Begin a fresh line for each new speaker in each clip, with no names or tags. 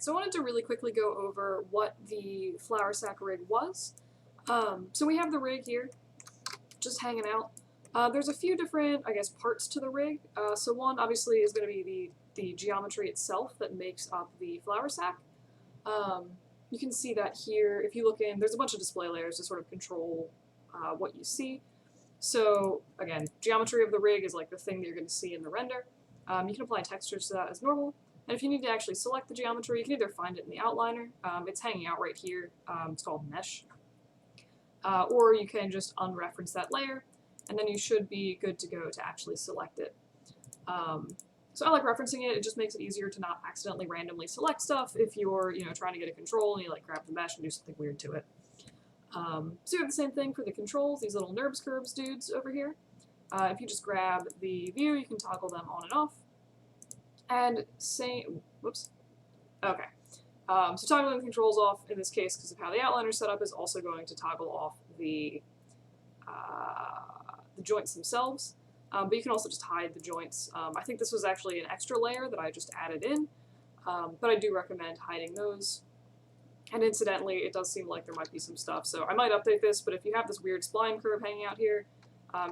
so I wanted to really quickly go over what the flour sack rig was. So we have the rig here, just hanging out. There's a few different, I guess, parts to the rig. So one, obviously, is going to be the geometry itself that makes up the flour sack. You can see that here. If you look in, there's a bunch of display layers to sort of control what you see. So again, geometry of the rig is like the thing that you're going to see in the render. You can apply textures to that as normal. And if you need to actually select the geometry, you can either find it in the outliner. It's hanging out right here. It's called Mesh. Or you can just unreference that layer, and then you should be good to go to actually select it. So I like referencing it. It just makes it easier to not accidentally randomly select stuff if you're trying to get a control and you like grab the mesh and do something weird to it. So you have the same thing for the controls, these little NURBS curves dudes over here. If you just grab the view, you can toggle them on and off. And say, whoops, okay. So toggling the controls off in this case, because of how the outliner set up, is also going to toggle off the joints themselves. But you can also just hide the joints. I think this was actually an extra layer that I just added in, but I do recommend hiding those. And incidentally, it does seem like there might be some stuff, so I might update this, but if you have this weird spline curve hanging out here,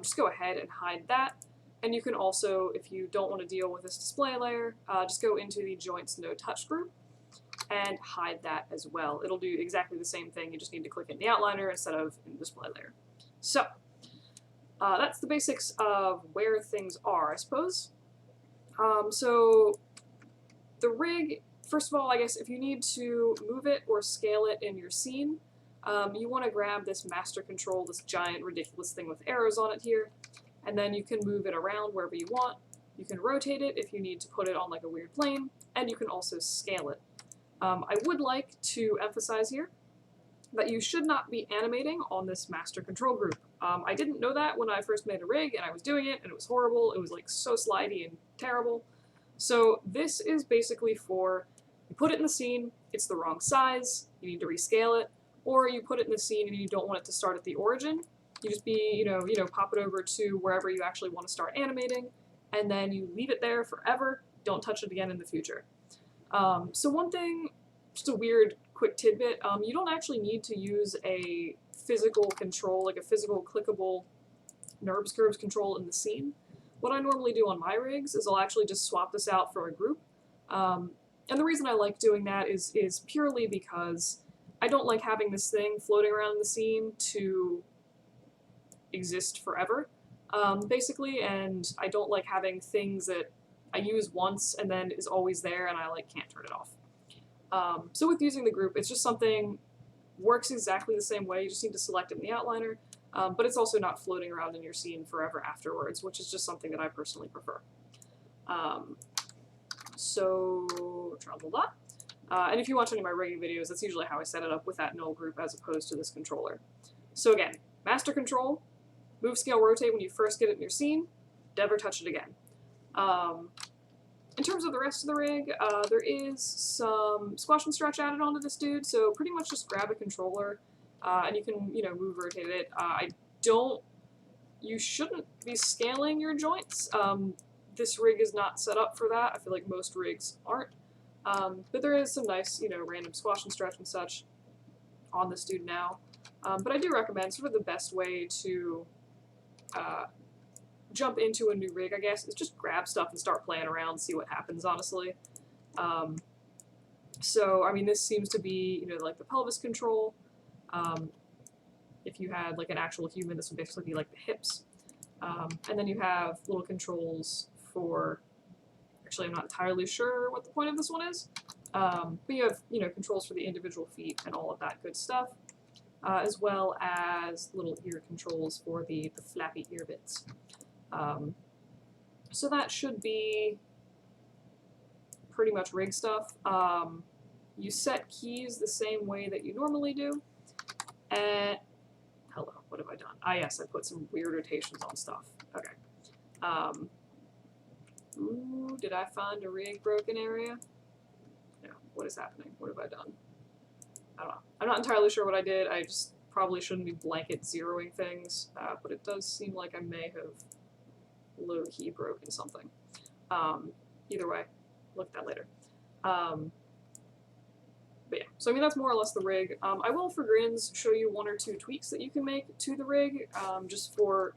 just go ahead and hide that. And you can also, if you don't want to deal with this display layer, just go into the Joints No Touch group and hide that as well. It'll do exactly the same thing, you just need to click in the outliner instead of in the display layer. So, that's the basics of where things are, I suppose. So, the rig, first of all, I guess if you need to move it or scale it in your scene, you want to grab this master control, this giant ridiculous thing with arrows on it here, and then you can move it around wherever you want. You can rotate it if you need to put it on like a weird plane, and you can also scale it. I would like to emphasize here that you should not be animating on this master control group. I didn't know that when I first made a rig and I was doing it and it was horrible. It was like so slidey and terrible. So this is basically for, you put it in the scene, it's the wrong size, you need to rescale it, or you put it in the scene and you don't want it to start at the origin. You just pop it over to wherever you actually want to start animating, and then you leave it there forever. Don't touch it again in the future. So one thing, just a weird quick tidbit, you don't actually need to use a physical control, like a physical clickable NURBS curves control in the scene. What I normally do on my rigs is I'll actually just swap this out for a group. And the reason I like doing that is purely because I don't like having this thing floating around in the scene to exist forever, basically, and I don't like having things that I use once and then is always there and I like can't turn it off. So with using the group, it's just something, works exactly the same way, you just need to select it in the outliner, but it's also not floating around in your scene forever afterwards, which is just something that I personally prefer. So, travel that. And if you watch any of my rigging videos, that's usually how I set it up with that null group as opposed to this controller. So again, master control, move, scale, rotate when you first get it in your scene, never touch it again. In terms of the rest of the rig, there is some squash and stretch added onto this dude, so pretty much just grab a controller and you can, move, rotate it. You shouldn't be scaling your joints. This rig is not set up for that. I feel like most rigs aren't. But there is some nice, random squash and stretch and such on this dude now. But I do recommend sort of the best way to jump into a new rig, I guess, is just grab stuff and start playing around, see what happens, honestly. So, I mean, this seems to be, like the pelvis control. If you had like an actual human, this would basically be like the hips. And then you have little controls for, actually I'm not entirely sure what the point of this one is, but you have, controls for the individual feet and all of that good stuff, as well as little ear controls for the flappy ear bits. So that should be pretty much rig stuff. You set keys the same way that you normally do. And hello, what have I done? Ah, yes, I put some weird rotations on stuff. Okay. Ooh, did I find a rig broken area? No, what is happening? What have I done? I don't know. I'm not entirely sure what I did. I just probably shouldn't be blanket zeroing things, but it does seem like I may have low-key broken something. Either way, look at that later. So I mean, that's more or less the rig. I will, for grins, show you 1 or 2 tweaks that you can make to the rig, just for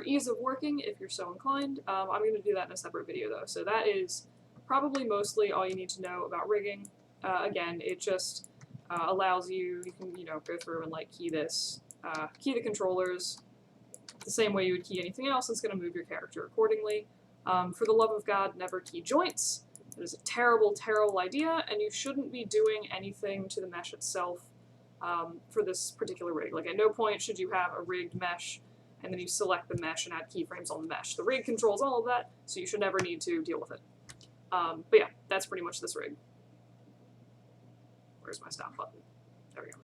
ease of working, if you're so inclined. I'm going to do that in a separate video, though. So that is probably mostly all you need to know about rigging. Again, it just allows you can, go through and, like, key this, key the controllers the same way you would key anything else. It's going to move your character accordingly. For the love of God, never key joints. It is a terrible, terrible idea, and you shouldn't be doing anything to the mesh itself for this particular rig. Like, at no point should you have a rigged mesh, and then you select the mesh and add keyframes on the mesh. The rig controls all of that, so you should never need to deal with it. But yeah, that's pretty much this rig. Where's my stop button? There we go.